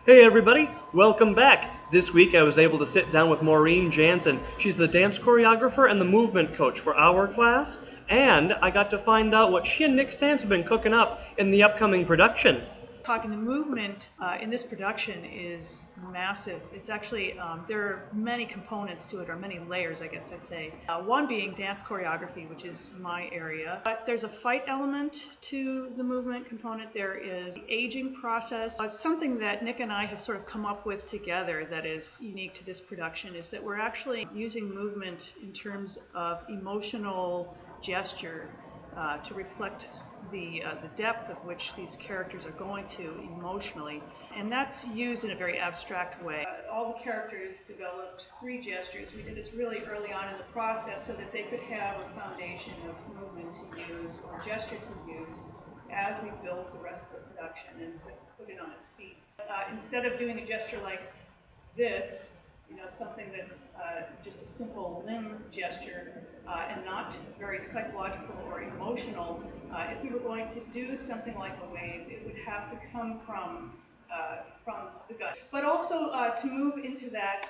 Hey everybody, welcome back. This week I was able to sit down with Maureen Janson. She's the dance choreographer and the movement coach for our class, and I got to find out what she and Nick Sands have been cooking up in the upcoming production. Talking the movement in this production is massive. It's actually, there are many components to it, or many layers, I guess I'd say. One being dance choreography, which is my area. But there's a fight element to the movement component. There is the aging process. Something that Nick and I have sort of come up with together that is unique to this production is that we're actually using movement in terms of emotional gesture to reflect the depth of which these characters are going to emotionally. And that's used in a very abstract way. All the characters developed 3 gestures. We did this really early on in the process so that they could have a foundation of movement to use or gesture to use as we build the rest of the production and put it on its feet. Instead of doing a gesture like this, something that's just a simple limb gesture and not very psychological or emotional, if we were going to do something like a wave, it would have to come from the gut. But also to move into that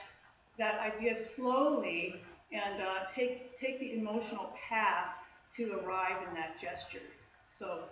idea slowly and take the emotional path to arrive in that gesture. So.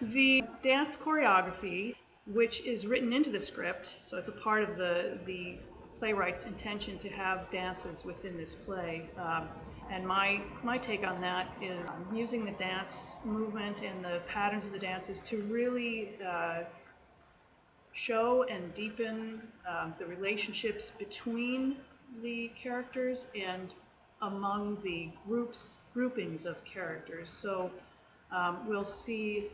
The dance choreography, which is written into the script, so it's a part of the playwright's intention to have dances within this play. And my take on that is using the dance movement and the patterns of the dances to really show and deepen the relationships between the characters and among the groupings of characters. So we'll see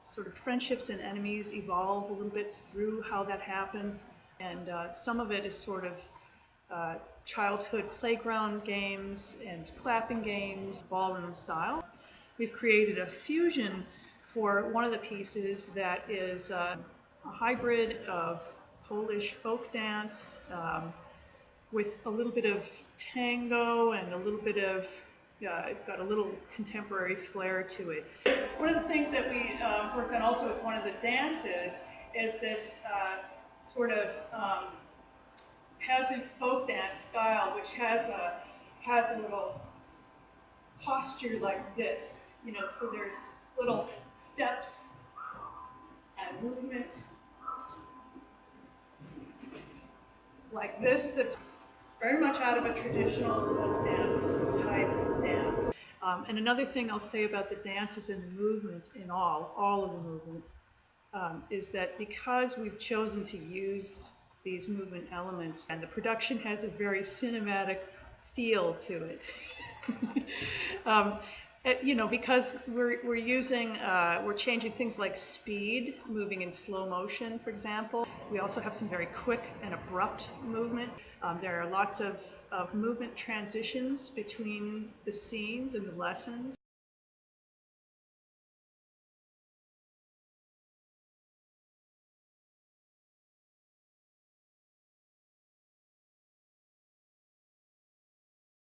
sort of friendships and enemies evolve a little bit through how that happens. And some of it is sort of childhood playground games and clapping games, ballroom style. We've created a fusion for one of the pieces that is a hybrid of Polish folk dance with a little bit of tango and a little bit of, it's got a little contemporary flair to it. One of the things that we worked on also with one of the dances is this sort of peasant folk dance style, which has a little posture like this, so there's little steps and movement like this that's very much out of a traditional folk dance type dance. And another thing I'll say about the dances and the movement in all of the movement, is that because we've chosen to use these movement elements, and the production has a very cinematic feel to it. Because we're changing things like speed, moving in slow motion, for example. We also have some very quick and abrupt movement. There are lots of movement transitions between the scenes and the lessons.